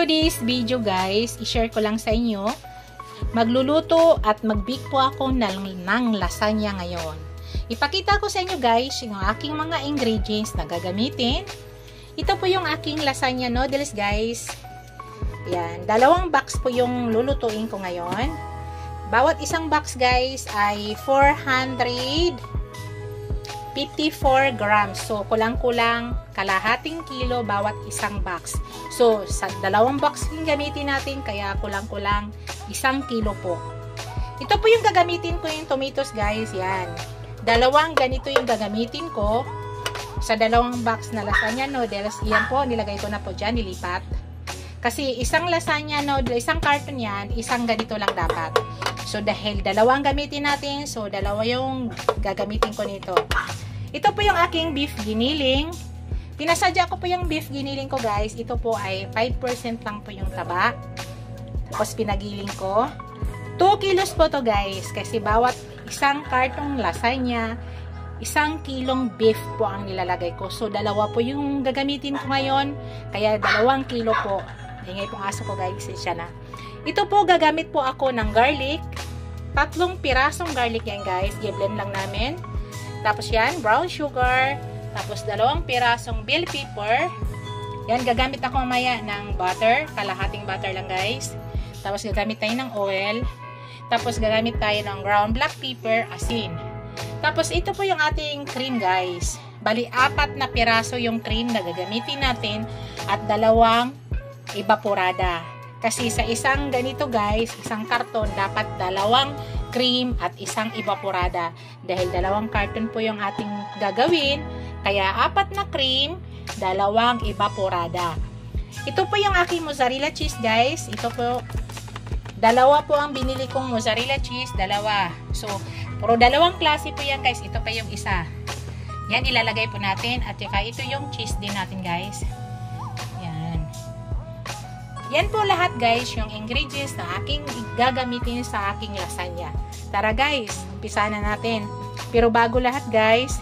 today's video guys, i-share ko lang sa inyo. Magluluto at mag-bake po ako ng lasagna ngayon. Ipakita ko sa inyo guys yung aking mga ingredients na gagamitin. Ito po yung aking lasagna noodles guys. Yan, 2 box po yung lulutuin ko ngayon. Bawat isang box guys ay 454 grams. So, kulang-kulang kalahating kilo bawat isang box. So, sa 2 box yung gamitin natin, kaya kulang-kulang 1 kilo po. Ito po yung gagamitin ko yung tomatoes guys. Yan. 2 ganito yung gagamitin ko. Sa 2 box na lasagna noodles, yan po, nilagay ko na po dyan, nilipat. Kasi isang lasagna noodle, isang carton yan, isang ganito lang dapat. So, dahil 2 gamitin natin, so 2 yung gagamitin ko nito. Ito po yung aking beef giniling. Pinasadya ko po yung beef giniling ko guys. Ito po ay 5% lang po yung taba. Tapos pinagiling ko. 2 kilos po to guys. Kasi bawat isang kartong lasagna, 1 kilong beef po ang nilalagay ko. So, 2 po yung gagamitin ko ngayon. Kaya 2 kilo po. Ingay pong aso ko guys. Siya na. Ito po, gagamit po ako ng garlic. 3 pirasong garlic yan guys. I-blend lang namin. Tapos yan, brown sugar. Tapos 2 pirasong bell pepper. Yan, gagamit ako mamaya ng butter. Kalahating butter lang guys. Tapos gagamit tayo ng oil. Tapos gagamit tayo ng ground black pepper, asin. Tapos ito po yung ating cream guys. Bali, 4 na piraso yung cream na gagamitin natin. At 2 evaporada. Kasi sa isang ganito guys, isang karton, dapat 2 cream at 1 evaporada. Dahil 2 karton po yung ating gagawin, kaya 4 na cream, 2 evaporada. Ito po yung aking mozzarella cheese guys. Ito po, 2 po ang binili kong mozzarella cheese, 2. So, puro 2 klase po yan guys. Ito pa yung isa. Yan, ilalagay po natin. At saka ito yung cheese din natin guys. Yan po lahat guys, yung ingredients na aking gagamitin sa aking lasagna. Tara guys, umpisa na natin. Pero bago lahat guys,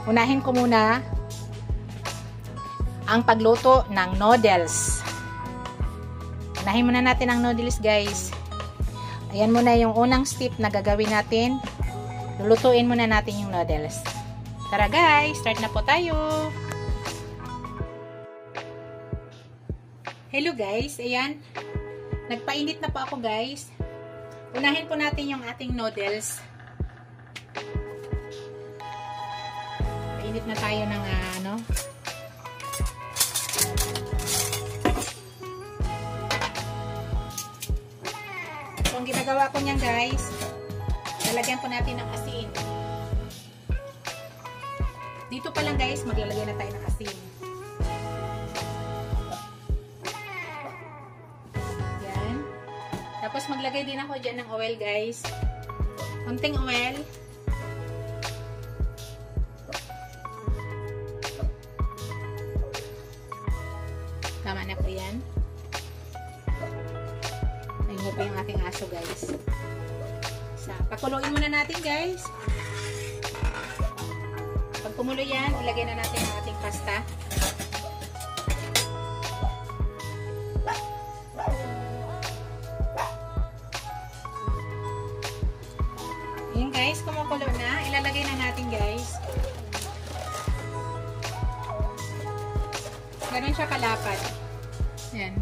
unahin ko muna ang pagluto ng noodles. Unahin muna natin ang noodles guys. Ayan muna yung unang step na gagawin natin. Lulutuin muna natin yung noodles. Tara guys, start na po tayo. Hello guys, ayan, nagpainit na po ako guys. Unahin po natin yung ating noodles. Painit na tayo ng So, ang ginagawa ko niyan guys, lalagyan po natin ng asin. Dito pa lang guys, maglalagay na tayo ng asin. Tapos maglagay din ako dyan ng oil guys. Konting oil. Tama na po yan. Ayun po yung ating aso guys. So, pakuluin muna natin guys. Pag kumulo yan, ilagay na natin ang ating pasta. Ayan guys, kumukulo na. Ilalagay na natin guys. Ganun siya kalapad. Ayan.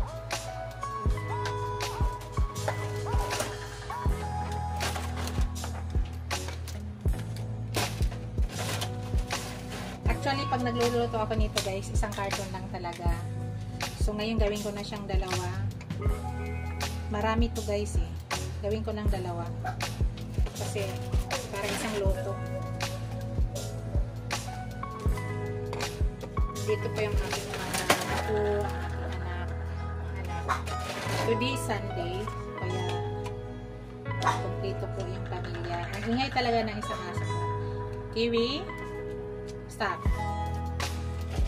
Actually, pag nagluluto ako nito guys, 1 carton lang talaga. So, ngayon gawin ko na siyang 2. Marami to guys eh. Gawin ko ng 2. Kasi para isang luto. Dito po yung aking mga anak. Today Sunday, kaya kompleto po yung pamilya. Ang ingay talaga ng isang aso ko. Kiwi, stop.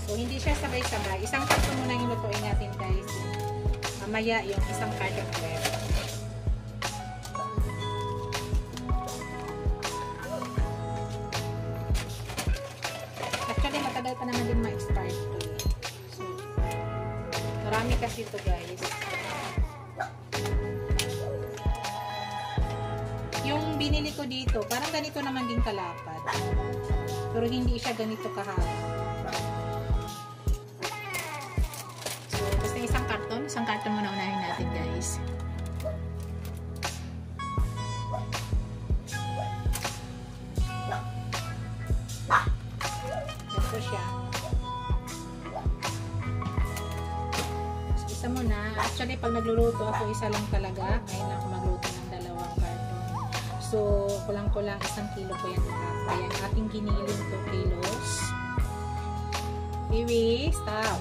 So, hindi siya sabay-sabay. 1 karton muna yung lutuin natin guys. Mamaya yung 1 karton ulit. Actually, matagal pa naman din ma-expire ito. So, marami kasi ito guys. Yung binili ko dito, parang ganito naman din kalapad. Pero hindi siya ganito kahaba. So, basta isang karton muna unahin natin guys. Ito siya. So, isa muna. Actually, pag nagluluto ako, isa lang talaga. Ngayon ako magluto ng dalawang karton. So, kulang-kulang 1 kilo po yan. Ayan, ating giniling 2 kilos. Bibi, stop.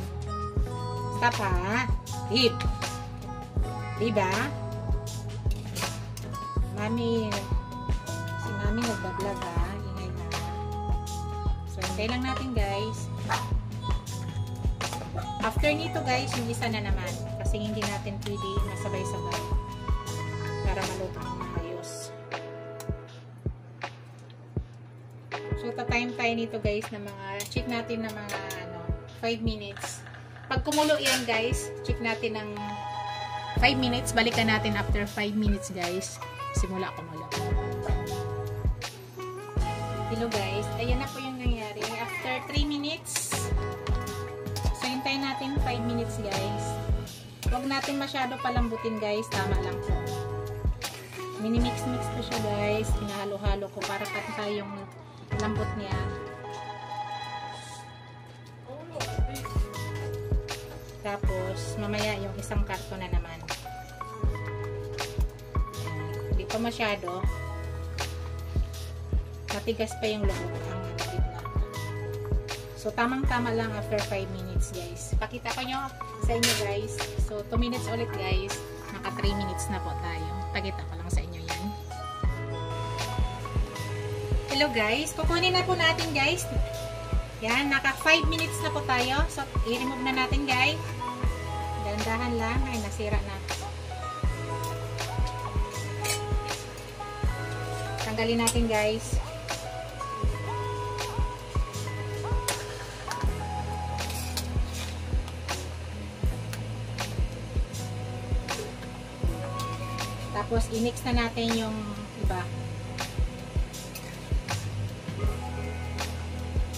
Stop ha. Hip. Diba? Mami, si Mami nagbablog ha. Ingay na. So, hintay lang natin guys. After nito guys, yung isa na naman. Kasi hindi natin pwede masabay-sabay. Para maluto ng maayos. So, ta-time tayo nito guys na mga, check natin na mga 5 minutes. Pag kumulo yan guys, check natin ng 5 minutes. Balikan natin after 5 minutes guys. Simula kumulo. Hello guys, ayan na po yung nangyari. After 3 minutes, so hintayin natin 5 minutes guys. Huwag natin masyado palambutin guys, tama lang po. Minimix-mix ko siya guys. Pinahalo-halo ko para pati yung lambot niya. Tapos, mamaya yung isang karton na naman. Hindi pa masyado. Matigas pa yung loob ang gitna. So, tamang-tama lang after 5 minutes guys. Pakita ko nyo sa inyo guys. So, 2 minutes ulit guys. Naka 3 minutes na po tayo. Pakita ko lang sa inyo yan. Hello guys. Kukunin na po natin guys. Yan, naka 5 minutes na po tayo. So, i-remove na natin guys. Dahan-dahan lang. Ay, nasira na. Tanggalin natin guys. Tapos, i-mix na natin yung iba.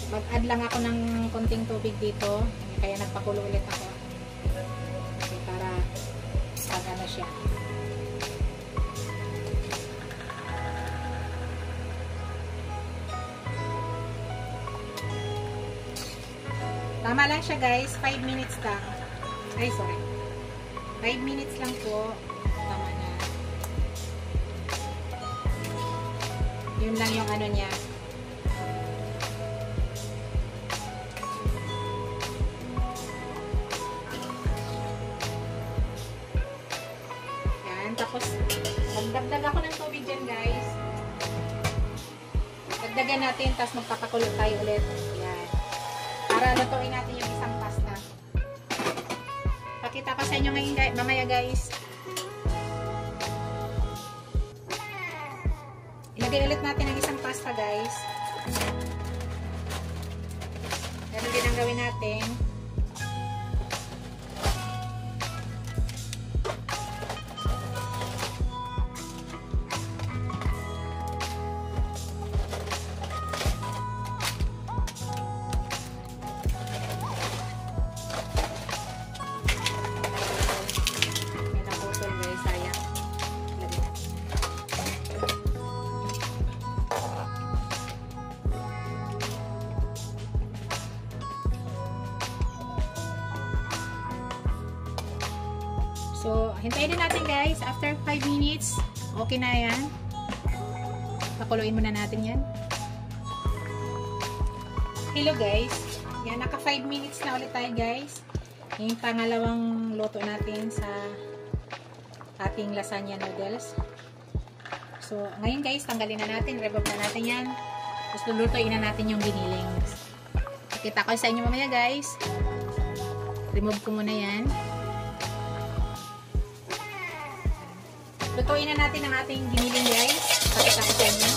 Mag-add lang ako ng konting tubig dito. Kaya nagpakulo ulit ako. Okay, para pag-ano siya. Tama lang siya guys. 5 minutes lang. Ay, sorry. 5 minutes lang po. Tama na. Yun lang yung ano niya. Tapos, magdagdag ako ng tubig dyan, guys. Dagdagan natin, tapos magpapakulo tayo ulit. Yan. Para lutuin natin yung isang pasta. Pakita ko sa inyo ngayon, guys, mamaya, guys. Ilagay ulit natin ang isang pasta, guys. Ganun din ang gawin natin. So, hintayin din natin guys. After 5 minutes, okay na yan. Pakuluin muna natin yan. Hello guys. Yan, naka 5 minutes na ulit tayo guys. Yung pangalawang luto natin sa ating lasagna noodles. So, ngayon guys, tanggalin na natin. Remove na natin yan. Tapos lulutuin na natin yung giniling. Pakita ko sa inyo mamaya guys. Remove ko muna yan. Lutuin na natin ang ating giniling guys. Pakita ko sa inyo.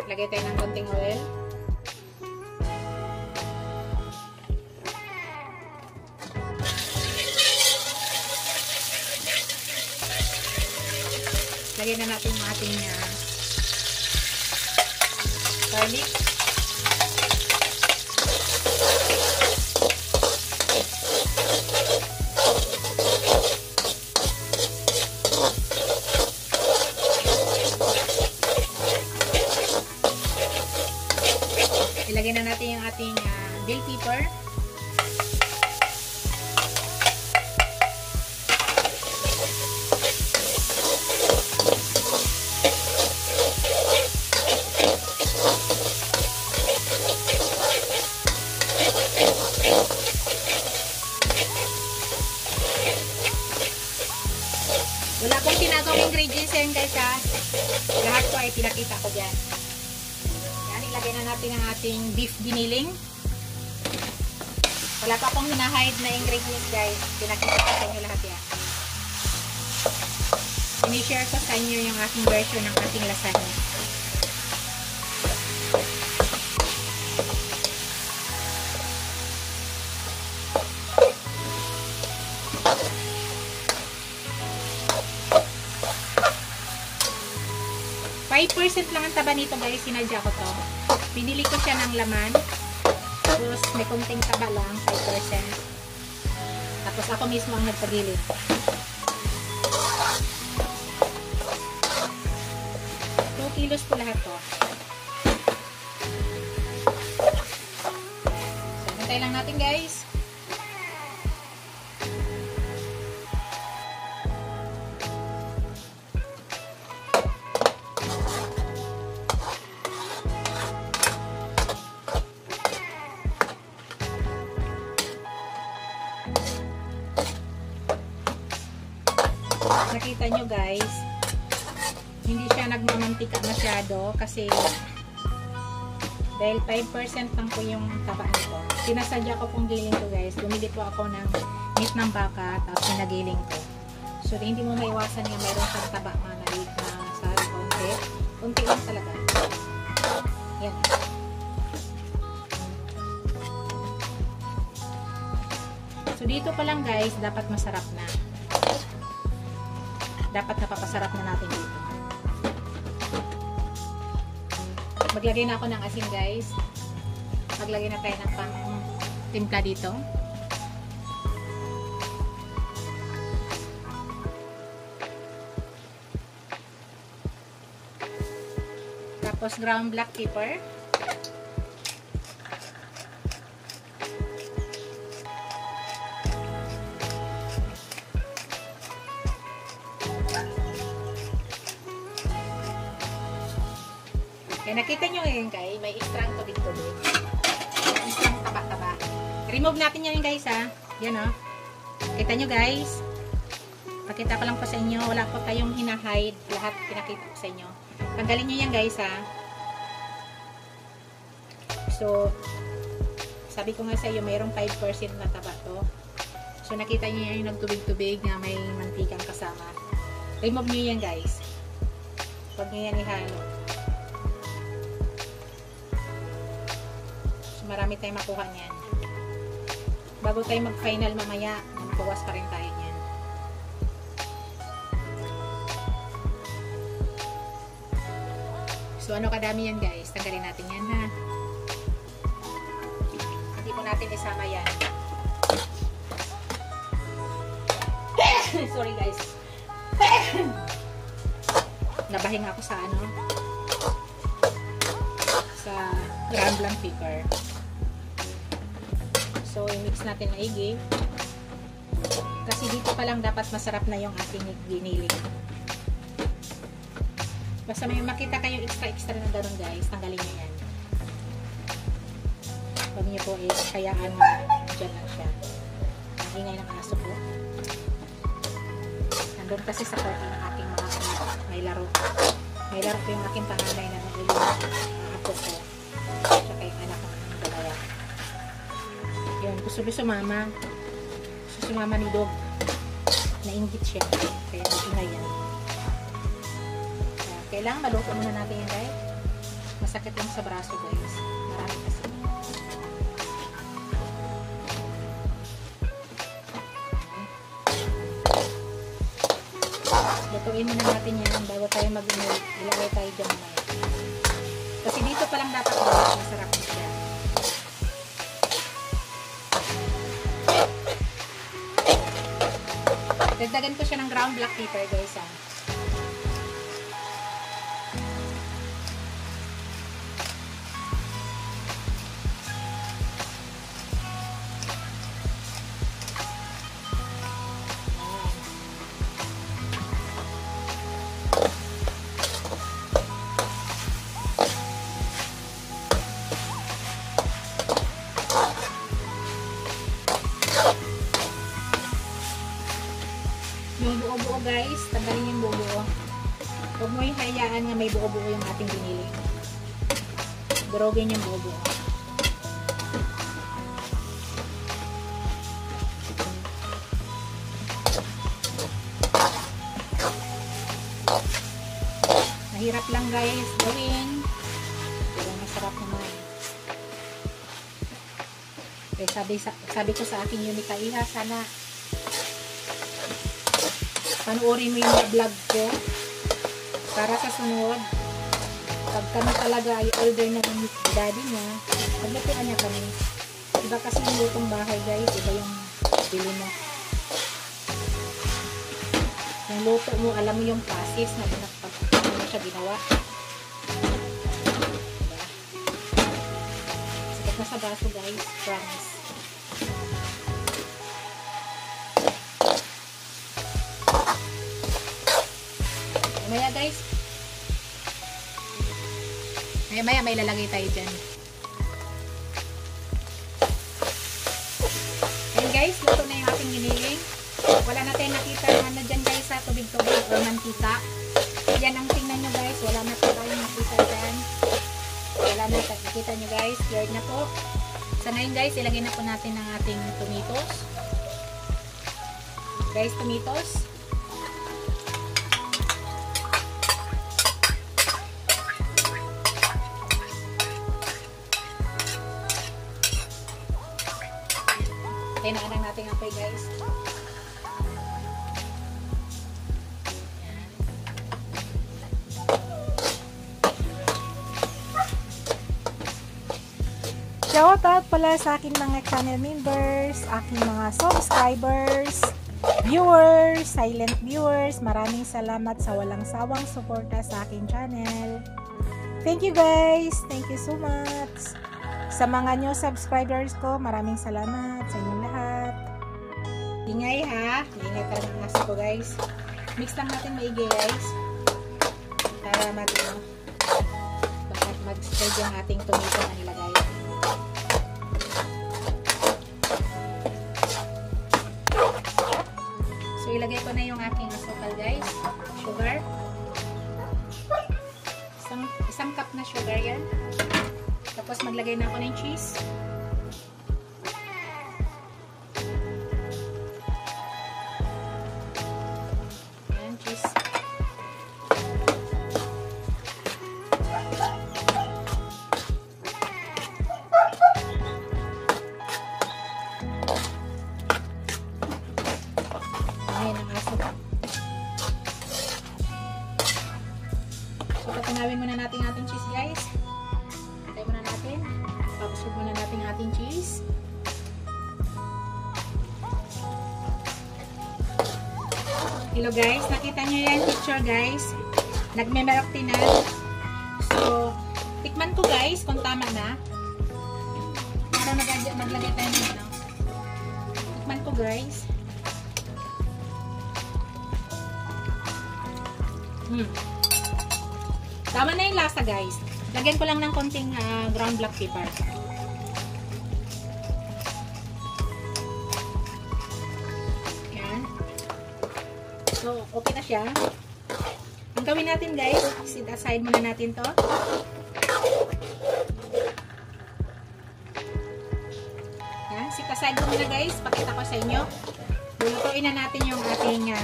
Lagay tayo ng konting oil. Lagyan na natin yung ating garlic. Ilagay na natin yung ating bell pepper. Wala pong tinagawang ingredients yan guys ha. Lahat ko ay pinakita ko dyan. Yan, ilagay na natin ang ating beef giniling. Wala pa akong hinahide na ingredients guys. Pinakita ko sa inyo lahat yan. Sinishare ko sa inyo yung aking version ng ating lasagna. %5 lang ang taba nito guys, sinadya ko to. Pinili ko siya ng laman. Tapos may konting taba lang, 5%. Tapos ako mismo ang nagpagilid. Kilos po lahat to. So, hintay lang natin guys. Nakita nyo guys, hindi siya nagmamantika masyado kasi dahil 5% lang po yung taba nito. Sinasadya ko pong giling ko guys. Bumili po ako ng meat ng baka tapos pinagiling ko. So hindi mo maiwasan nga mayroon kang taba manalig na sa konti. Kunti lang talaga. Yan. So dito pa lang guys, dapat masarap na. Dapat napapasarap na natin dito. Maglagay na ako ng asin guys. Maglagay na tayo ng pang-timpla dito. Tapos ground black pepper. Kaya nakita nyo ngayon guys, may extra tubig-tubig. May extra taba-taba. Remove natin yan guys ha. Yan o. Kita nyo guys. Pakita ko lang po sa inyo. Wala po tayong hinahide. Lahat pinakita ko sa inyo. Tanggalin nyo yan guys ha. So, sabi ko nga sa iyo, mayroong 5% na taba to. So, nakita nyo yan yung nagtubig-tubig na may mantikang kasama. Remove nyo yan guys. Huwag nyo yan ihalo. Marami tayong makuha niyan. Bago tayo mag-final mamaya, magbawas pa rin tayo niyan. So, ano kadami yan guys? Tanggalin natin yan ha. Hindi po natin isama yan. Sorry guys. Nabahinga ako sa ano? Sa ground black pepper. So, i-mix natin maigi. Kasi dito pa lang dapat masarap na yung ating giniling. Basta may makita kayong extra na daron guys, tanggalin nyo yan. Huwag nyo po is kayaan na dyan lang siya. Ang ingay ng aso po. Nandun kasi sa party ng aking mga may laro. May laro po yung aking panganay na nag-iling ako ko. Tsaka yung anak ko ng dalawa. Yun, gusto sumama. Gusto sumama ni Dog. Nainggit siya. Kaya nag-ingay yan. Kailangan maluto muna natin yan guys. Masakit lang sa braso guys. Marami kasi. Lutuin muna natin yan bago tayo ilagay tayo dyan mamaya. Kasi dito pa lang dapat masarap na siya. Dagdagan ko siya ng ground black pepper guys ha. Yung buo-buo guys, tanggalin yung buo-buo. Huwag mo yung hayaan nga may buo-buo yung ating binili. Durogin yung buo-buo. Mahirap lang guys gawin. Pero masarap naman. Okay, sabi ko sa aking Unika Iha, sana panuorin mo yung vlog ko para sa sunod pag kami talaga ay order na ng daddy niya, maglutuan niya kami. Iba kasi yung lutong bahay guys, iba yung bili mo. Yung luto mo, alam mo yung process na paano mo siya ginawa. Diba? Sikat na sa baso guys, promise. Maya guys, maya may lalagay tayo dyan. Ayan guys, luto na yung ating giniling. Wala na tayong nakita na ano dyan guys sa tubig-tubig or mantika. Yan ang tingnan nyo guys, wala na po tayong nakita dyan. Wala na, nakita nyo guys, cured na po. So ngayon guys, ilagay na po natin ang ating tomatoes. Guys, tomatoes. Tinaan natin ang apoy guys. Shout out pala sa aking mga channel members, aking mga subscribers, viewers, silent viewers. Maraming salamat sa walang sawang suporta sa aking channel. Thank you guys. Thank you so much. Sa mga new subscribers ko, maraming salamat sa inyong lahat. Ingay ha. Ingay talaga ng aso ko guys. Mix lang natin maigi guys. Para mag-spread yung ating tomato na nilagay. So ilagay ko na yung aking asukal guys. Sugar. Isang cup na sugar yan. Tapos maglagay na ako ng cheese. Ayan, cheese. Ayan ang aso. So, patunawin muna natin ating cheese guys. Papasok muna natin ang ating cheese. Hello guys, nakita nyo yan picture guys. Nagme-melk na. So, tikman ko guys kung tama na. Para maglagay tayo ng ano. Tikman ko guys. Tama na yung lasa guys. Lagyan ko lang ng konting ground black pepper. Yan. So, okay na siya. Ang gawin natin guys, sit aside muna natin to. Yan, sit aside muna guys. Pakita ko sa inyo. Lulutuin na natin yung ating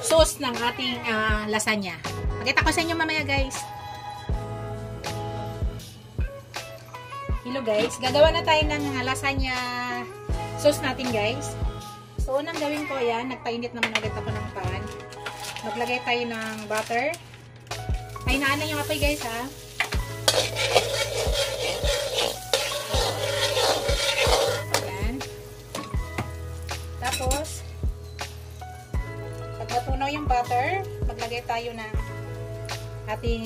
sauce ng ating lasagna. Pakita ko sa inyo mamaya guys. Hello guys, gagawa na tayo ng lasagna sauce natin guys. So, unang gawin ko yan, nagpainit naman ulit ako ng pan. Maglagay tayo ng butter. Ay, naanan yung apoy guys ha. Ayan. Tapos, pag matunaw yung butter, maglagay tayo ng ating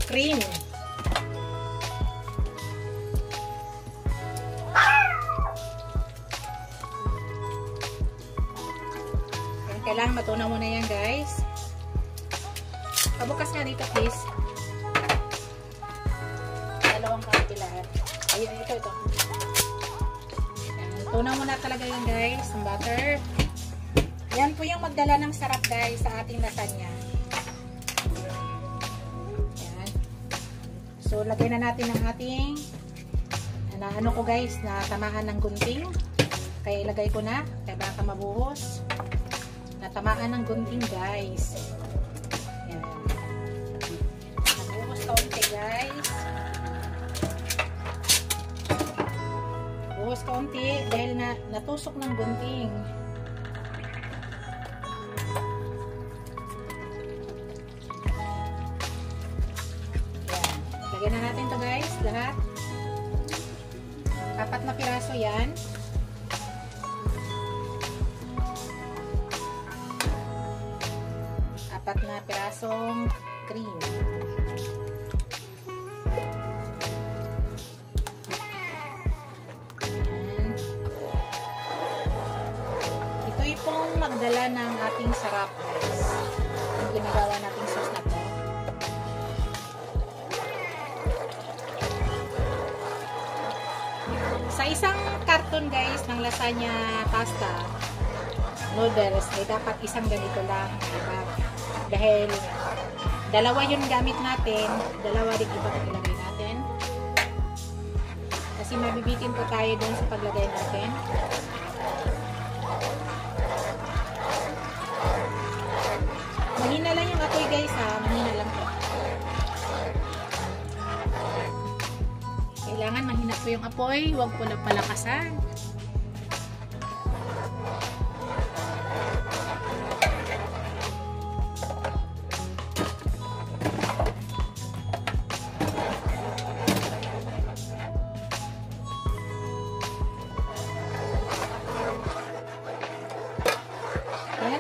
cream. Kailangan matunaw muna yan guys. Pabukas nga dito please. Dalawang kapilahan. Ayun, ito. Tunaw muna talaga yun guys, ang butter. Yan po yung magdala ng sarap guys sa ating lasagna. Yan. So, lagay na natin ang ating ano ko guys, na tamaan ng gunting. Kaya ilagay ko na, kaya baka mabuhos. Natamaan ng gunting guys. Yan. Nabuhos kaunti guys. Buhos kaunti dahil natusok ng gunting. Yan. Lagyan na natin to guys, lahat. 4 na piraso yan. Na pirasong cream. Ayan. Ito pong magdala ng ating sarap guys. Yung ginagawa nating sauce na to. Sa isang karton guys ng lasagna pasta noodles ay dapat isang ganito lang. Diba? Dahil dalawa yung gamit natin, dalawa rin iba ang ilagay natin. Kasi mabibitin po tayo dun sa paglagay natin. Mahina lang yung apoy guys ha, mahina lang po. Kailangan mahina po yung apoy, huwag po lang palakasan.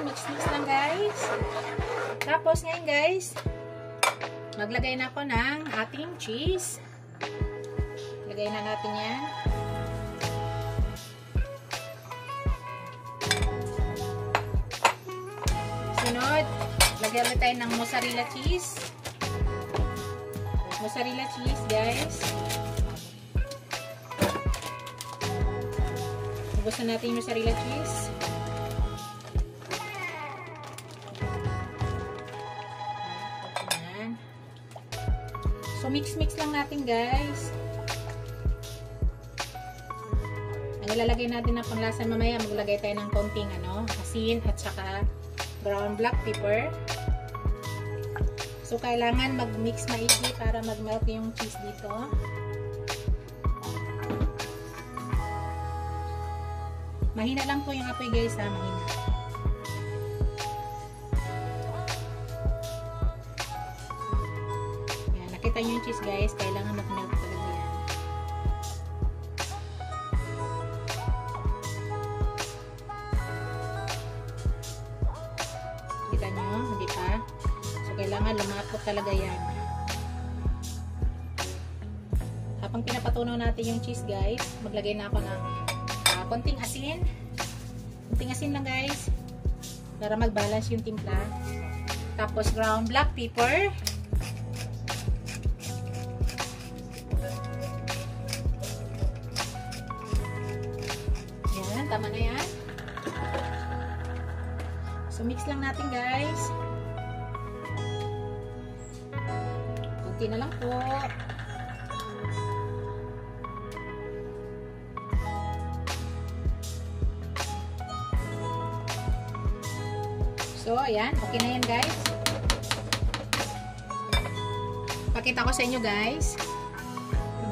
Mix lang guys. Tapos ngayon guys, maglagay na ako ng ating cheese. Lagay na natin yan. Sunod, lagyan ulit tayo ng mozzarella cheese. Mozzarella cheese guys. Ubusan natin yung mozzarella cheese. So, mix-mix lang natin guys. Ang ilalagay natin na panglasa mamaya, maglagay tayo ng konting asin at saka brown black pepper. So, kailangan mag-mix maigi para mag-melt yung cheese dito. Mahina lang po yung apoy guys ha, mahina. Nakita nyo yung cheese guys, kailangan mag-melt talaga yan. Kita nyo, hindi pa? So, kailangan lumapot talaga yan. Habang pinapatunaw natin yung cheese guys, maglagay na ako ng konting asin. Konting asin lang guys, para mag-balance yung timpla. Tapos, ground black pepper. Tama na yan. So, mix lang natin guys. Kunti na lang po. So, ayan. Okay na yan guys. Pakita ko sa inyo guys.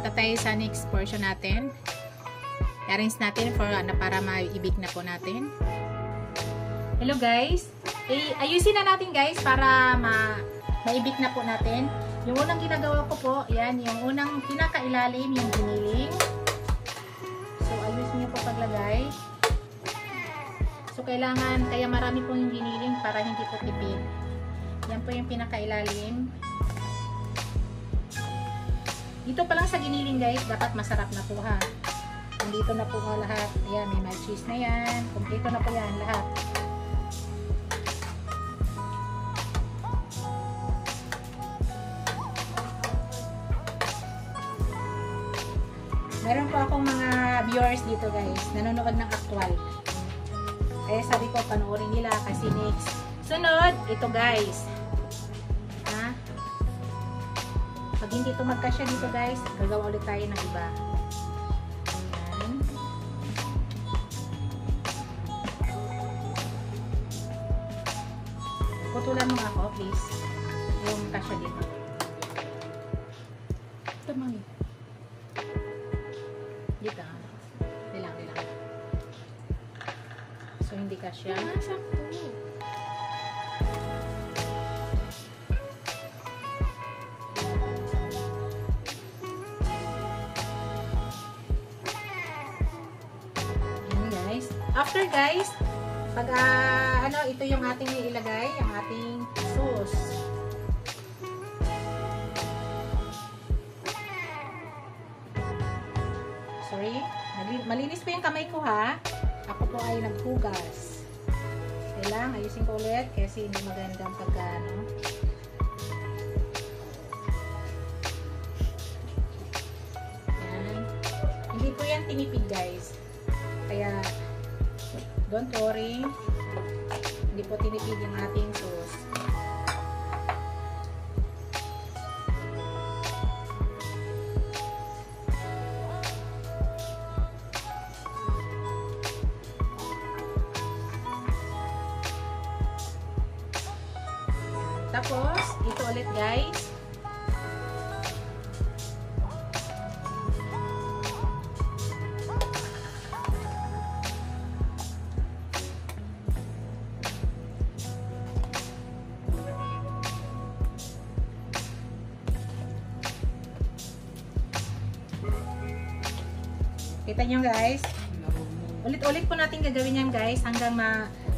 punta tayo sa next portion natin. I-arrange natin para maibig na po natin. Hello guys. Ayusin na natin guys para maibig na po natin. Yung unang ginagawa ko po, yan, yung unang pinakailalim, yung giniling. So, ayusin niyo po paglagay. So, kailangan, kaya marami po yung giniling para hindi po tipid. Yan po yung pinakailalim. Dito pa lang sa giniling guys, dapat masarap na po ha. Nandito na po lahat. Ayan, may my cheese na yan. Kompleto na po yan lahat. Meron po akong mga viewers dito guys, nanonood ng actual. Kaya sabi ko, panoorin nila kasi next. Sunod, ito guys. Ha? Pag hindi ito magkasya dito guys, gagawa ulit tayo ng iba. Ayan. Putulan mo ako, please. Yung kasya dito. Tamang. Dito. Dilang. So, hindi kasya. Sakto. After guys, pag ito yung ating ilagay, ang ating sauce. Sorry, malinis po yung kamay ko ha. Ako po ay naghugas. Kailangan ayusin ko ulit kasi hindi magandang pagkano. Yan. Hindi po yan tinipid guys. Kaya don't worry, hindi po tinipid yung ating sauce. Tapos, ito ulit guys. Kita nyo guys, ulit-ulit po natin gagawin yan guys hanggang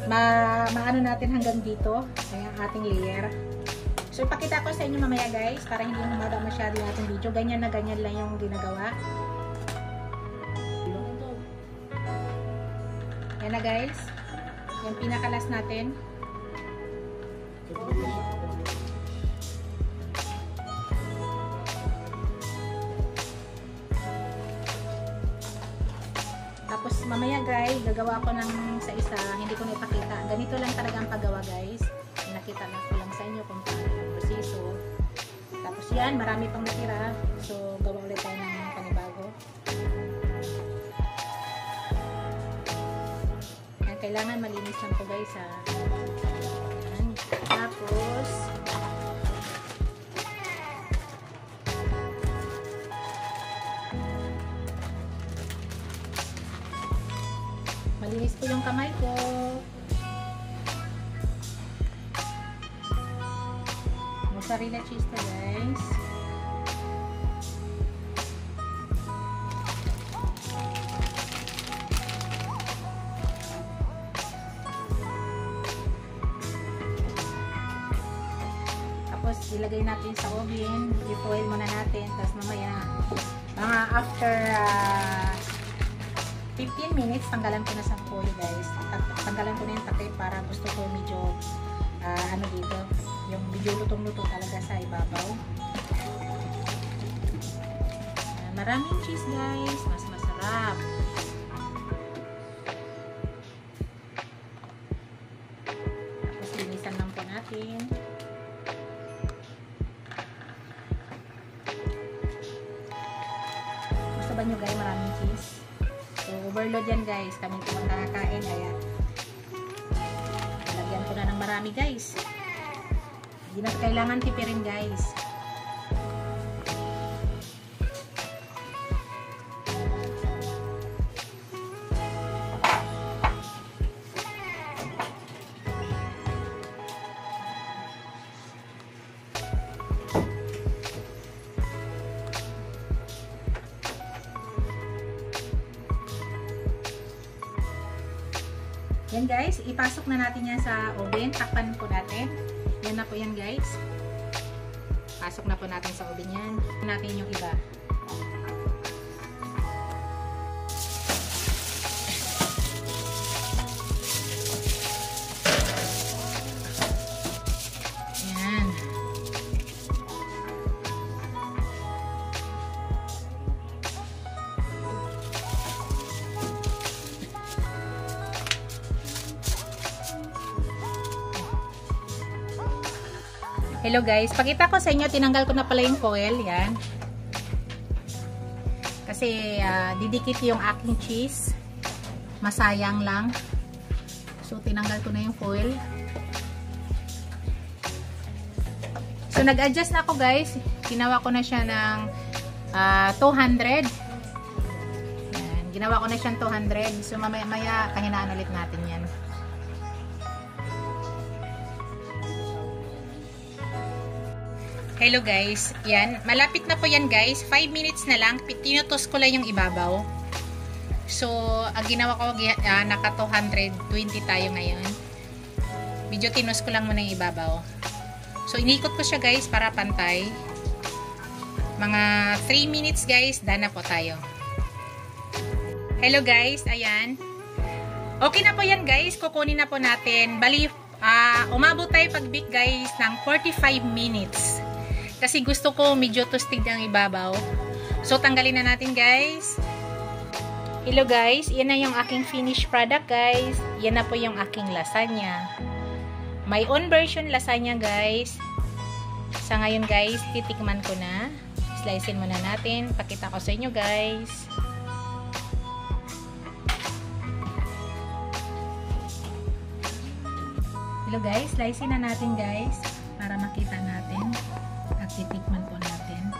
maano natin hanggang dito ay ang ating layer. So ipakita ko sa inyo mamaya guys para hindi humaba masyado yung ating video. Ganyan na ganyan lang yung ginagawa. Yan na guys, yung pinakalas natin. Tapos mamaya guys, gagawa ko ng sa isa, hindi ko na ipakita. Ganito lang talaga ang paggawa guys. Nakita na ko lang sa inyo kung paano yung proseso. Tapos yan, marami pang natira. So, gawa ulit tayo ng panibago. Yan, kailangan malinis lang po guys ha. Yan. Tapos, malinis po yung kamay ko. Mozzarella cheese to guys. Tapos ilagay natin sa oven. I-foil muna natin. Tapos mamaya, mga after 15 minutes, tanggalan ko na sa foil guys. Tanggalan ko na yung takip para gusto ko medyo ano dito, yung medyo lutong-luto talaga sa ibabaw. Maraming cheese guys, mas masarap. Tapos linisan lang po natin. Gusto ba nyo guys maraming cheese? So, overload yan guys. Kami po nakakain. Kaya, lagyan ko na ng marami guys. Hindi na kailangan tipirin guys. Yan guys, ipasok na natin yan sa oven. Takpan po natin. Yan na po yan guys. Pasok na po natin sa oven yan. Natin yung iba. Yan. Hello guys, pakita ko sa inyo, tinanggal ko na pala yung foil, yan. Kasi didikit yung aking cheese. Masayang lang. So tinanggal ko na yung foil. So nag-adjust na ako guys. Ginawa ko na siya ng 200. Yan, ginawa ko na siyang 200. So mamaya kahinaan ulit natin yan. Hello guys, yan, malapit na po yan guys, 5 minutes na lang, tinutos ko lang yung ibabaw. So, ang ginawa ko, naka 220 tayo ngayon. Medyo tinus ko lang muna yung ibabaw. So, inikot ko siya guys para pantay. Mga 3 minutes guys, dana po tayo. Hello guys, ayan. Okay na po yan guys, kukunin na po natin. Bali, umabot tayo pag-bake guys ng 45 minutes. Kasi gusto ko medyo toasted ang ibabaw. So, tanggalin na natin guys. Hello guys, yan na yung aking finished product guys. Yan na po yung aking lasagna. My own version lasagna guys. Sa ngayon guys, titikman ko na. Slicein muna natin. Pakita ko sa inyo guys. Hello guys, slicein na natin guys. Para makita natin. At titikman po natin.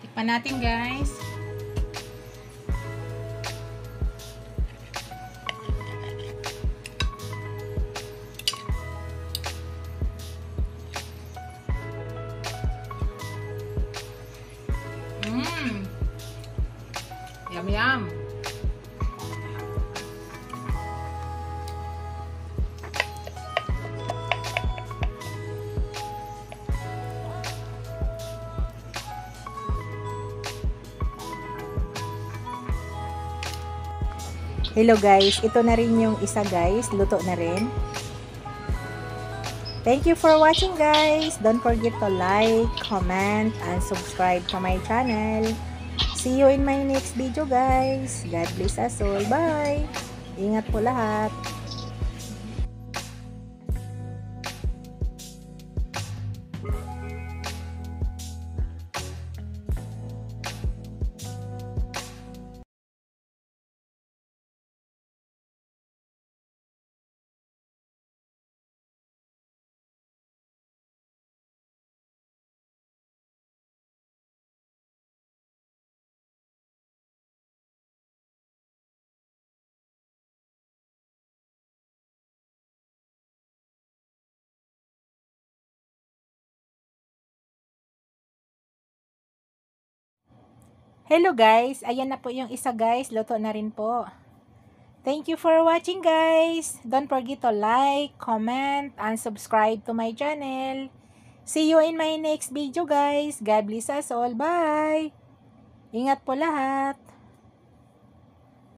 Tikman natin guys. Yum yum. Hello guys, ito na rin yung isa guys, luto na rin. Thank you for watching guys. Don't forget to like, comment, and subscribe to my channel. See you in my next video guys. God bless us all. Bye! Ingat po lahat. Hello guys, ayan na po yung isa guys, luto na rin po. Thank you for watching guys. Don't forget to like, comment, and subscribe to my channel. See you in my next video guys. God bless us all. Bye! Ingat po lahat.